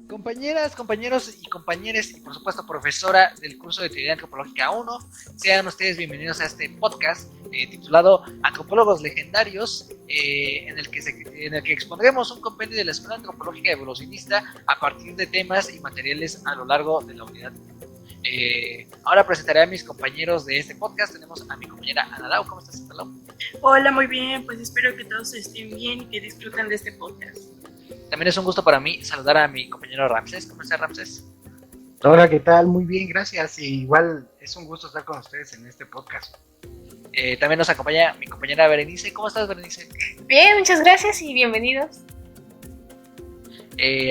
Compañeras, compañeros y compañeres y por supuesto profesora del curso de Teoría Antropológica 1, sean ustedes bienvenidos a este podcast titulado Antropólogos Legendarios, en el que expondremos un compendio de la Escuela Antropológica Evolucionista a partir de temas y materiales a lo largo de la unidad. Ahora presentaré a mis compañeros de este podcast. Tenemos a mi compañera Ana Lau. ¿Cómo estás, Ana Lau? Hola, muy bien, pues espero que todos estén bien y que disfruten de este podcast. También es un gusto para mí saludar a mi compañero Ramsés. ¿Cómo estás, Ramsés? Hola, ¿qué tal? Muy bien, gracias. Y igual es un gusto estar con ustedes en este podcast. También nos acompaña mi compañera Berenice. ¿Cómo estás, Berenice? Bien, muchas gracias y bienvenidos.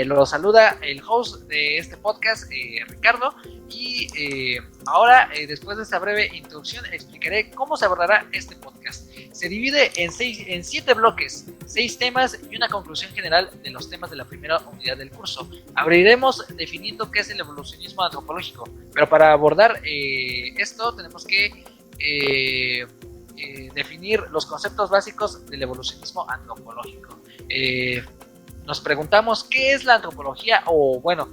Lo saluda el host de este podcast, Ricardo, y ahora, después de esta breve introducción, explicaré cómo se abordará este podcast. Se divide en 7 bloques, 6 temas y una conclusión general de los temas de la primera unidad del curso. Abriremos definiendo qué es el evolucionismo antropológico, pero para abordar esto tenemos que definir los conceptos básicos del evolucionismo antropológico. Nos preguntamos qué es la antropología o, bueno,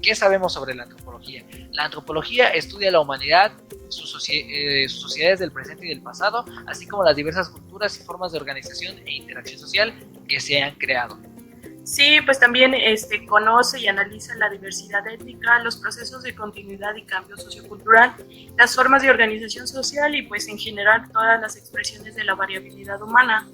qué sabemos sobre la antropología. La antropología estudia la humanidad, sus sociedades del presente y del pasado, así como las diversas culturas y formas de organización e interacción social que se han creado. Sí, pues también conoce y analiza la diversidad étnica, los procesos de continuidad y cambio sociocultural, las formas de organización social y pues en general todas las expresiones de la variabilidad humana.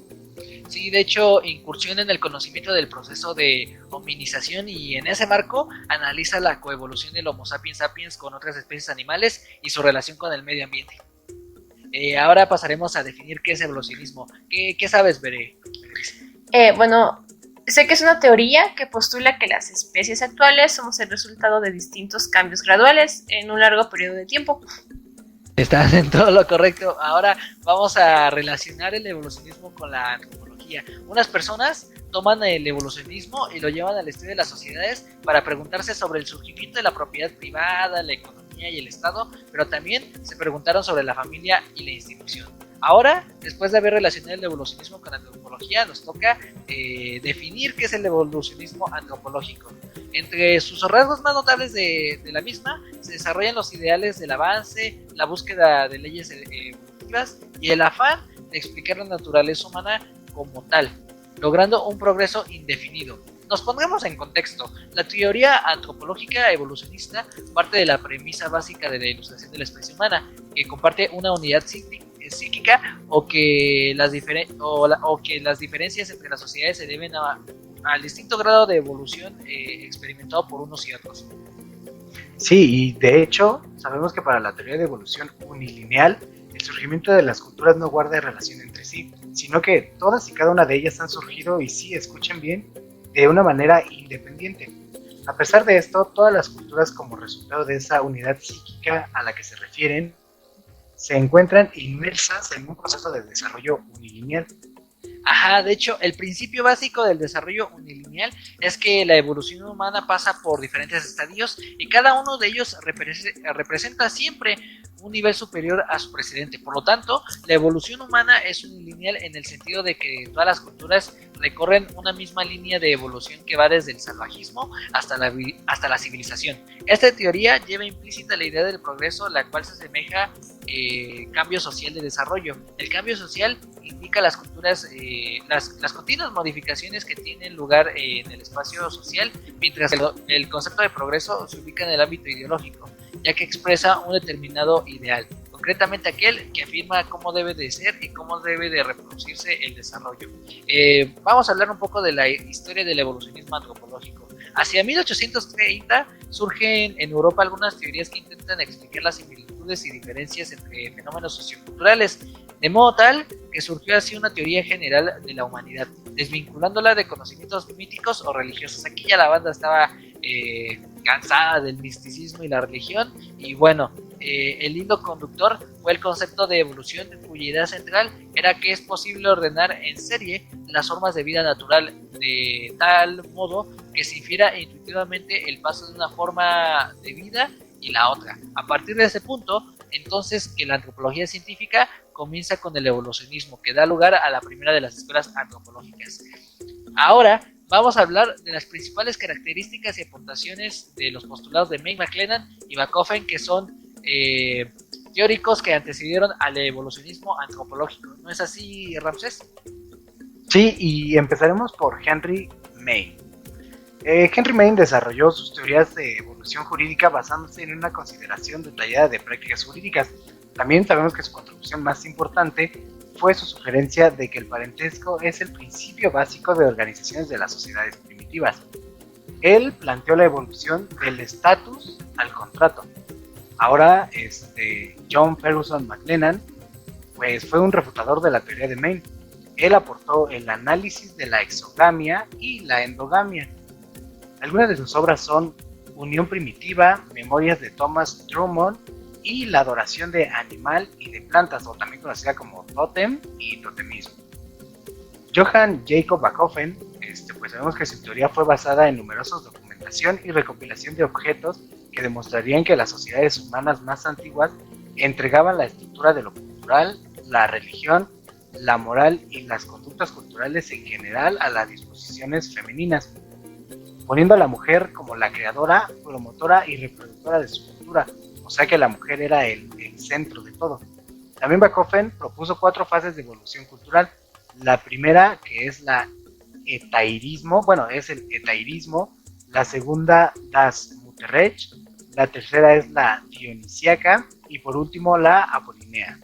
Sí, de hecho, incursiona en el conocimiento del proceso de hominización y en ese marco analiza la coevolución del Homo sapiens sapiens con otras especies animales y su relación con el medio ambiente. Ahora pasaremos a definir qué es evolucionismo. ¿Qué sabes, Bere? Bueno, sé que es una teoría que postula que las especies actuales somos el resultado de distintos cambios graduales en un largo periodo de tiempo. Estás en todo lo correcto. Ahora vamos a relacionar el evolucionismo con la antropología. Unas personas toman el evolucionismo y lo llevan al estudio de las sociedades para preguntarse sobre el surgimiento de la propiedad privada, la economía y el Estado, pero también se preguntaron sobre la familia y la institución. Ahora, después de haber relacionado el evolucionismo con la antropología, nos toca definir qué es el evolucionismo antropológico. Entre sus rasgos más notables de la misma se desarrollan los ideales del avance, la búsqueda de leyes evolutivas y el afán de explicar la naturaleza humana como tal, logrando un progreso indefinido. Nos pondremos en contexto. La teoría antropológica evolucionista parte de la premisa básica de la ilustración de la especie humana, que comparte una unidad psíquica o que las diferencias entre las sociedades se deben al distinto grado de evolución experimentado por unos y otros. Sí, y de hecho, sabemos que para la teoría de evolución unilineal, el surgimiento de las culturas no guarda relación entre sí, sino que todas y cada una de ellas han surgido, y sí, escuchen bien, de una manera independiente. A pesar de esto, todas las culturas, como resultado de esa unidad psíquica a la que se refieren, se encuentran inmersas en un proceso de desarrollo unilineal. Ajá, de hecho, el principio básico del desarrollo unilineal es que la evolución humana pasa por diferentes estadios y cada uno de ellos representa siempre un nivel superior a su precedente. Por lo tanto, la evolución humana es unilineal en el sentido de que todas las culturas recorren una misma línea de evolución que va desde el salvajismo hasta la civilización. Esta teoría lleva implícita la idea del progreso, la cual se asemeja cambio social de desarrollo. El cambio social indica las culturas, las continuas modificaciones que tienen lugar en el espacio social, mientras el concepto de progreso se ubica en el ámbito ideológico, ya que expresa un determinado ideal, concretamente aquel que afirma cómo debe de ser y cómo debe de reproducirse el desarrollo. Vamos a hablar un poco de la historia del evolucionismo antropológico. Hacia 1830 surgen en Europa algunas teorías que intentan explicar las similitudes y diferencias entre fenómenos socioculturales, de modo tal que surgió así una teoría general de la humanidad, desvinculándola de conocimientos míticos o religiosos. Aquí ya la banda estaba cansada del misticismo y la religión, y bueno, el hilo conductor fue el concepto de evolución, cuya idea central era que es posible ordenar en serie las formas de vida natural de tal modo que se infiera intuitivamente el paso de una forma de vida y la otra. A partir de ese punto, entonces, que la antropología científica comienza con el evolucionismo, que da lugar a la primera de las escuelas antropológicas. Ahora vamos a hablar de las principales características y aportaciones de los postulados de May, McLennan y Bachofen, que son teóricos que antecedieron al evolucionismo antropológico. ¿No es así, Ramsés? Sí, y empezaremos por Henry May. Henry May desarrolló sus teorías de evolución jurídica basándose en una consideración detallada de prácticas jurídicas. También sabemos que su contribución más importante fue su sugerencia de que el parentesco es el principio básico de organizaciones de las sociedades primitivas. Él planteó la evolución del estatus al contrato. Ahora, John Ferguson McLennan pues, fue un refutador de la teoría de May. Él aportó el análisis de la exogamia y la endogamia. Algunas de sus obras son Unión Primitiva, Memorias de Thomas Drummond y La adoración de animal y de plantas, o también conocida como Totem y Totemismo. Johann Jacob Bachofen, pues sabemos que su teoría fue basada en numerosa documentación y recopilación de objetos que demostrarían que las sociedades humanas más antiguas entregaban la estructura de lo cultural, la religión, la moral y las conductas culturales en general a las disposiciones femeninas, poniendo a la mujer como la creadora, promotora y reproductora de su cultura, o sea que la mujer era el centro de todo. También Bachofen propuso 4 fases de evolución cultural. La primera, que es el etairismo, la segunda, das Mutterrecht, la tercera es la dionisíaca y por último la apolínea.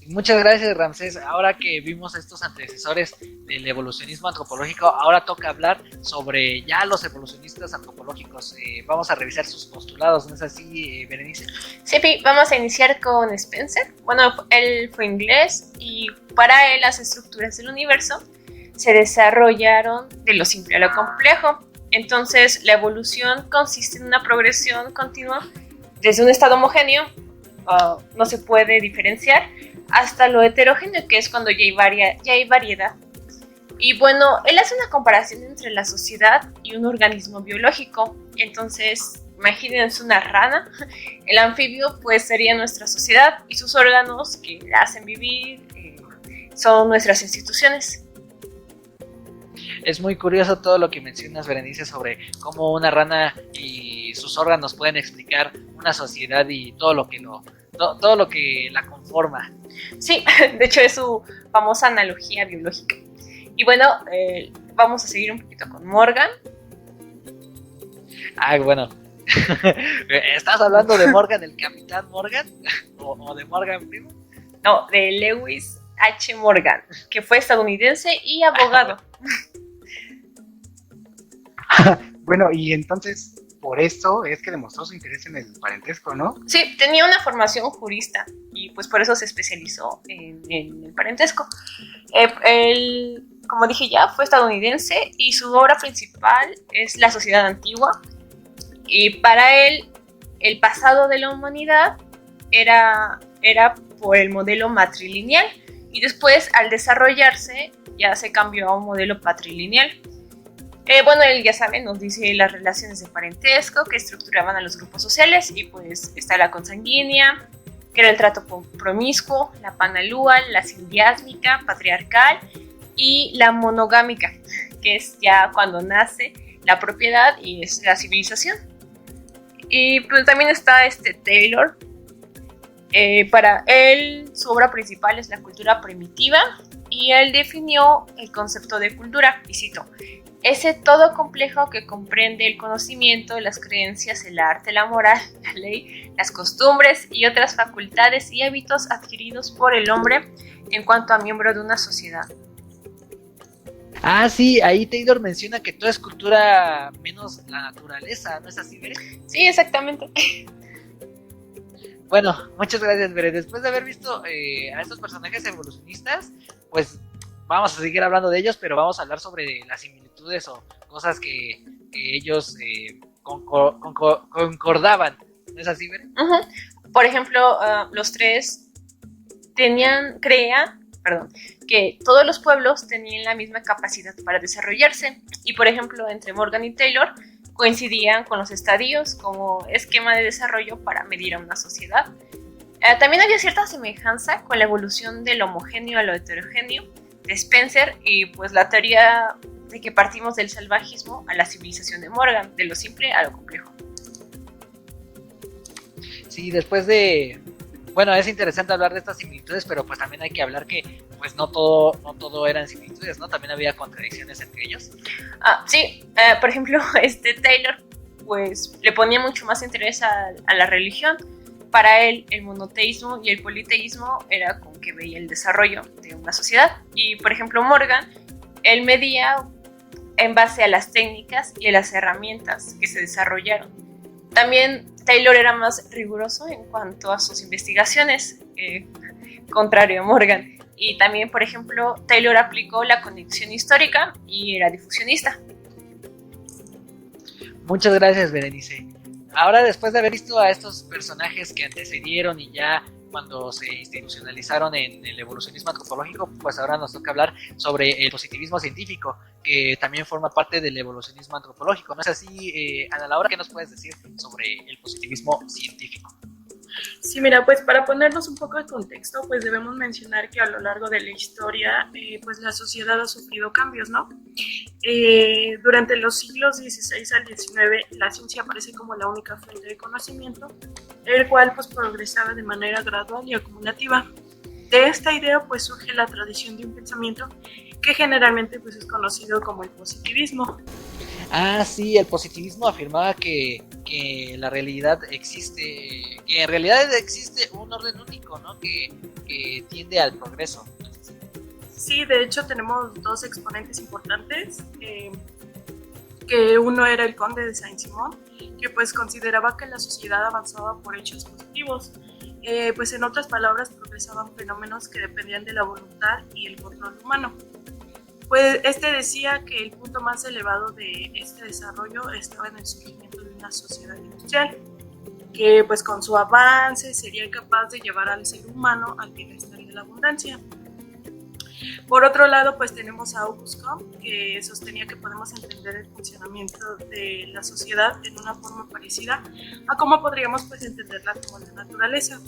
Muchas gracias, Ramsés. Ahora que vimos estos antecesores del evolucionismo antropológico, ahora toca hablar sobre ya los evolucionistas antropológicos. Vamos a revisar sus postulados, ¿no es así, Berenice? Sí, vamos a iniciar con Spencer. Bueno, él fue inglés y para él las estructuras del universo se desarrollaron de lo simple a lo complejo. Entonces, la evolución consiste en una progresión continua desde un estado homogéneo, no se puede diferenciar, hasta lo heterogéneo, que es cuando ya hay variedad. Y bueno, él hace una comparación entre la sociedad y un organismo biológico. Entonces, imagínense una rana. El anfibio pues sería nuestra sociedad y sus órganos que la hacen vivir son nuestras instituciones. Es muy curioso todo lo que mencionas, Berenice, sobre cómo una rana y sus órganos pueden explicar una sociedad y todo lo que la conforma. Sí, de hecho es su famosa analogía biológica. Y bueno, vamos a seguir un poquito con Morgan. Bueno. ¿Estás hablando de Morgan, el Capitán Morgan? ¿O de Morgan primo? No, de Lewis H. Morgan, que fue estadounidense y abogado. Bueno, y entonces por esto es que demostró su interés en el parentesco, ¿no? Sí, tenía una formación jurista y pues por eso se especializó en el parentesco. Él, como dije ya, fue estadounidense y su obra principal es La Sociedad Antigua. Y para él, el pasado de la humanidad era por el modelo matrilineal y después al desarrollarse ya se cambió a un modelo patrilineal. Bueno, él ya saben, nos dice las relaciones de parentesco que estructuraban a los grupos sociales y pues está la consanguínea, que era el trato promiscuo, la panalúa, la simbiásmica, patriarcal y la monogámica, que es ya cuando nace la propiedad y es la civilización. Y pues también está Taylor. Para él, su obra principal es la cultura primitiva y él definió el concepto de cultura, y cito: ese todo complejo que comprende el conocimiento, las creencias, el arte, la moral, la ley, las costumbres y otras facultades y hábitos adquiridos por el hombre en cuanto a miembro de una sociedad. Sí, ahí Taylor menciona que todo es cultura menos la naturaleza, ¿no es así, Bere? Sí, exactamente. Bueno, muchas gracias, Bere. Después de haber visto a estos personajes evolucionistas, pues vamos a seguir hablando de ellos, pero vamos a hablar sobre las similitudes o cosas que ellos concordaban. ¿No es así, Bere? Uh-huh. Por ejemplo, los tres creían que todos los pueblos tenían la misma capacidad para desarrollarse. Y por ejemplo, entre Morgan y Taylor coincidían con los estadios como esquema de desarrollo para medir a una sociedad. También había cierta semejanza con la evolución del homogéneo a lo heterogéneo de Spencer, y pues la teoría de que partimos del salvajismo a la civilización de Morgan, de lo simple a lo complejo. Sí, después de... Bueno, es interesante hablar de estas similitudes, pero pues también hay que hablar que pues no todo eran similitudes, ¿no? También había contradicciones entre ellos. Sí, por ejemplo, Taylor pues le ponía mucho más interés a la religión. Para él, el monoteísmo y el politeísmo era con que veía el desarrollo de una sociedad. Y, por ejemplo, Morgan, él medía en base a las técnicas y a las herramientas que se desarrollaron. También Taylor era más riguroso en cuanto a sus investigaciones, contrario a Morgan. Y también, por ejemplo, Taylor aplicó la conexión histórica y era difusionista. Muchas gracias, Berenice. Ahora, después de haber visto a estos personajes que antecedieron y ya cuando se institucionalizaron en el evolucionismo antropológico, pues ahora nos toca hablar sobre el positivismo científico, que también forma parte del evolucionismo antropológico. ¿No es así, Ana Laura? ¿Qué nos puedes decir sobre el positivismo científico? Sí, mira, pues para ponernos un poco de contexto, pues debemos mencionar que a lo largo de la historia, pues la sociedad ha sufrido cambios, ¿no? Durante los siglos XVI al XIX, la ciencia aparece como la única fuente de conocimiento, el cual pues progresaba de manera gradual y acumulativa. De esta idea pues surge la tradición de un pensamiento que generalmente pues es conocido como el positivismo. Ah, sí, el positivismo afirmaba que la realidad existe, que en realidad existe un orden único, ¿no? Que tiende al progreso. Sí, de hecho tenemos dos exponentes importantes, que uno era el conde de Saint-Simon, que pues consideraba que la sociedad avanzaba por hechos positivos, pues en otras palabras progresaban fenómenos que dependían de la voluntad y el control humano. Pues decía que el punto más elevado de este desarrollo estaba en el surgimiento de una sociedad industrial, que pues con su avance sería capaz de llevar al ser humano al bienestar y la abundancia. Por otro lado, pues tenemos a Auguste Comte, que sostenía que podemos entender el funcionamiento de la sociedad en una forma parecida a cómo podríamos pues entenderla como la naturaleza.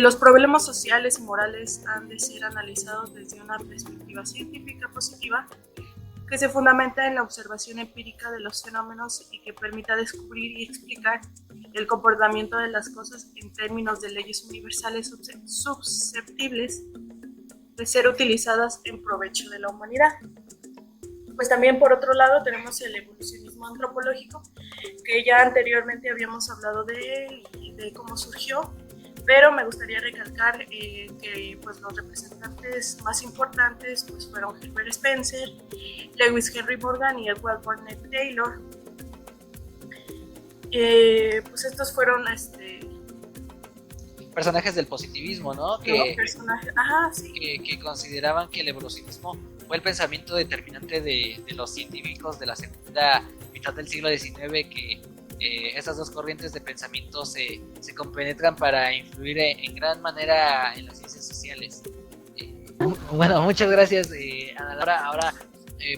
Los problemas sociales y morales han de ser analizados desde una perspectiva científica positiva que se fundamenta en la observación empírica de los fenómenos y que permita descubrir y explicar el comportamiento de las cosas en términos de leyes universales susceptibles de ser utilizadas en provecho de la humanidad. Pues también por otro lado tenemos el evolucionismo antropológico, que ya anteriormente habíamos hablado de él y de cómo surgió, pero me gustaría recalcar que pues, los representantes más importantes pues, fueron Herbert Spencer, Lewis Henry Morgan y Edward Burnett Taylor. Pues estos fueron personajes del positivismo, ¿no? Que consideraban que el evolucionismo fue el pensamiento determinante de los científicos de la segunda mitad del siglo XIX, que esas dos corrientes de pensamiento se compenetran para influir en gran manera en las ciencias sociales. Bueno, muchas gracias, Ana Laura. Ahora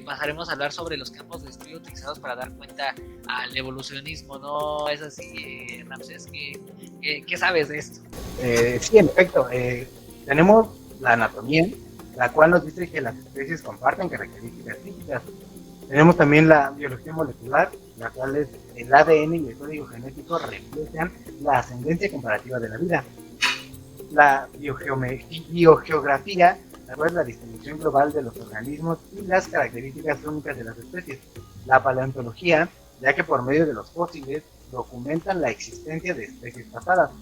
pasaremos a hablar sobre los campos de estudio utilizados para dar cuenta al evolucionismo, ¿no? ¿Es así, Ramsés? ¿Qué sabes de esto? Sí, en efecto. Tenemos la anatomía, la cual nos dice que las especies comparten características físicas. Tenemos también la biología molecular, la cual es el ADN y el código genético reflejan la ascendencia comparativa de la vida. La biogeografía, la cual es la distribución global de los organismos y las características únicas de las especies. La paleontología, ya que por medio de los fósiles documentan la existencia de especies pasadas.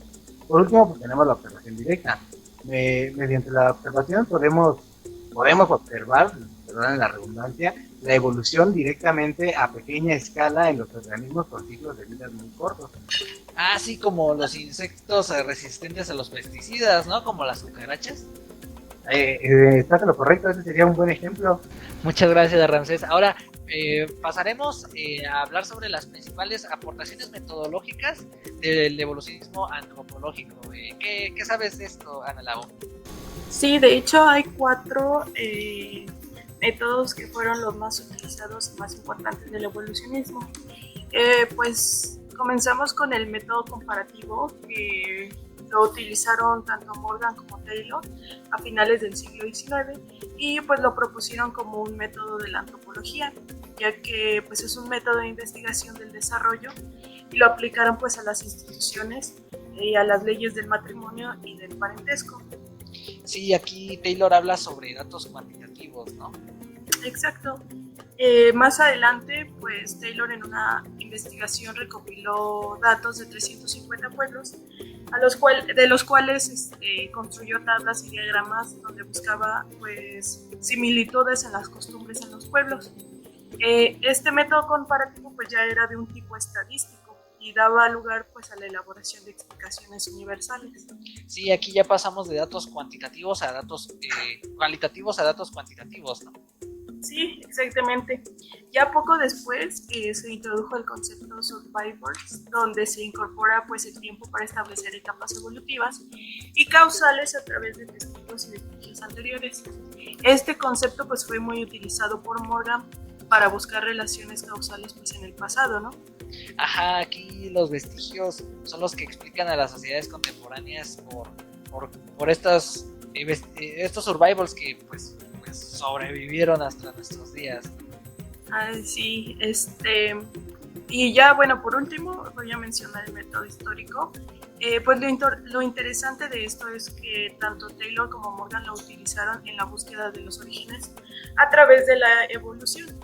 Por último, pues tenemos la observación directa. Mediante la observación podemos observar, perdonen la redundancia, la evolución directamente a pequeña escala en los organismos con ciclos de vida muy cortos. Así como los insectos resistentes a los pesticidas, ¿no? Como las cucarachas. Estás en lo correcto, ese sería un buen ejemplo. Muchas gracias, Ramsés. Ahora pasaremos a hablar sobre las principales aportaciones metodológicas del evolucionismo antropológico. ¿Qué sabes de esto, Ana Laura? Sí, de hecho hay 4 métodos que fueron los más utilizados y más importantes del evolucionismo. Pues comenzamos con el método comparativo, que lo utilizaron tanto Morgan como Taylor a finales del siglo XIX y pues lo propusieron como un método de la antropología, ya que pues es un método de investigación del desarrollo y lo aplicaron pues a las instituciones y a las leyes del matrimonio y del parentesco. Sí, aquí Taylor habla sobre datos cuantitativos, ¿no? Exacto. Más adelante, pues Taylor en una investigación recopiló datos de 350 pueblos, de los cuales construyó tablas y diagramas donde buscaba pues similitudes en las costumbres en los pueblos. Este método comparativo pues ya era de un tipo estadístico y daba lugar pues a la elaboración de explicaciones universales. Sí, aquí ya pasamos de datos cuantitativos a datos cualitativos a datos cuantitativos, ¿no? Sí, exactamente. Ya poco después se introdujo el concepto survivors, donde se incorpora pues el tiempo para establecer etapas evolutivas y causales a través de testigos y vestigios anteriores. Este concepto pues fue muy utilizado por Morgan para buscar relaciones causales pues en el pasado, ¿no? Ajá, aquí los vestigios son los que explican a las sociedades contemporáneas por estos survivals que pues sobrevivieron hasta nuestros días. Sí, y ya bueno, por último voy a mencionar el método histórico. Pues lo interesante de esto es que tanto Taylor como Morgan lo utilizaron en la búsqueda de los orígenes a través de la evolución.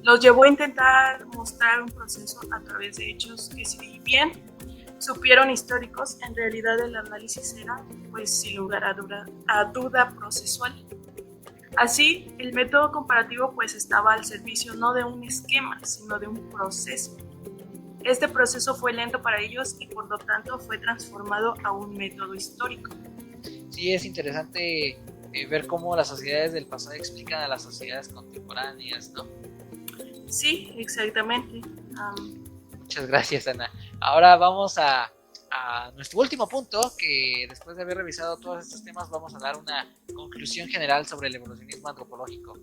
Los llevó a intentar mostrar un proceso a través de hechos que, si bien supieron históricos, en realidad el análisis era, pues sin lugar a duda, procesual. Así, el método comparativo pues estaba al servicio no de un esquema, sino de un proceso. Este proceso fue lento para ellos y por lo tanto fue transformado a un método histórico. Sí, es interesante ver cómo las sociedades del pasado explican a las sociedades contemporáneas, ¿no? Sí, exactamente. Muchas gracias, Ana. Ahora vamos a nuestro último punto, que después de haber revisado todos estos temas vamos a dar una conclusión general sobre el evolucionismo antropológico.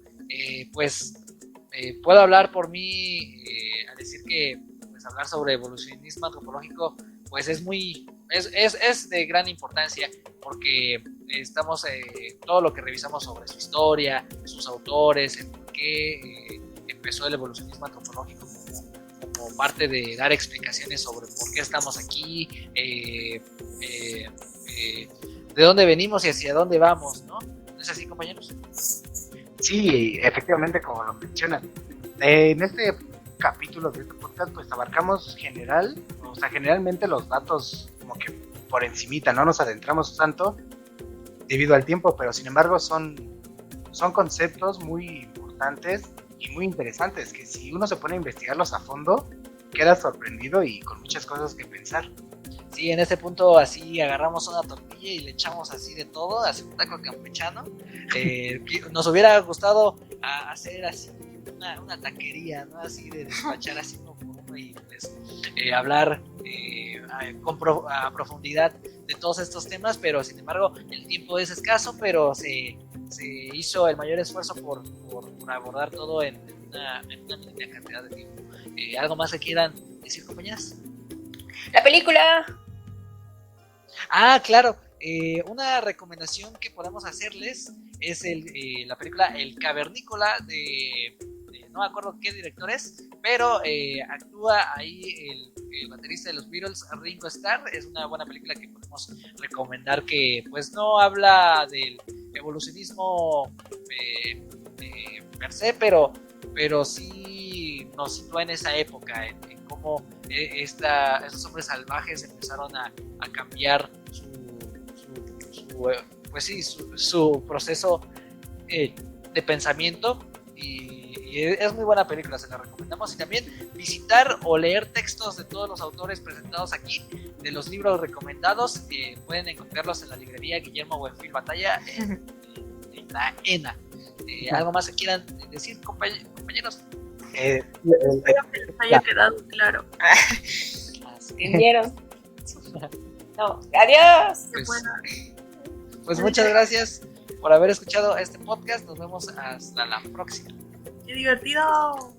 Puedo hablar por mí a decir que pues, hablar sobre evolucionismo antropológico pues es de gran importancia porque estamos todo lo que revisamos sobre su historia, sus autores, el por qué empezó el evolucionismo antropológico como parte de dar explicaciones sobre por qué estamos aquí, de dónde venimos y hacia dónde vamos, ¿no? ¿No es así, compañeros? Sí, efectivamente, como lo mencionan. En este capítulo de este podcast, pues abarcamos generalmente los datos como que por encimita, no nos adentramos tanto debido al tiempo, pero sin embargo son conceptos muy importantes y muy interesantes, que si uno se pone a investigarlos a fondo, queda sorprendido y con muchas cosas que pensar. Sí, en este punto así agarramos una tortilla y le echamos así de todo, así un taco campechano. Nos hubiera gustado hacer así una taquería, ¿no? Así de despachar así uno por uno y pues hablar a profundidad de todos estos temas, pero sin embargo el tiempo es escaso, pero se hizo el mayor esfuerzo por abordar todo en una mínima cantidad de tiempo. ¿Algo más que quieran decir, compañeras? La película. Claro. Una recomendación que podemos hacerles es la película El Cavernícola de no me acuerdo qué director es, pero actúa ahí el baterista de los Beatles, Ringo Starr. Es una buena película que podemos recomendar, que pues no habla del evolucionismo per se, pero sí nos sitúa en esa época, en cómo esos hombres salvajes empezaron a cambiar su proceso de pensamiento, y es muy buena película, se la recomendamos. Y también visitar o leer textos de todos los autores presentados aquí, de los libros recomendados, pueden encontrarlos en la librería Guillermo Buenfil Batalla en la ENA. ¿Algo más que quieran decir, compañeros? Espero que les haya quedado claro. ¿Entendieron? No, adiós. Pues muchas gracias por haber escuchado este podcast. Nos vemos hasta la próxima. ¡Qué divertido!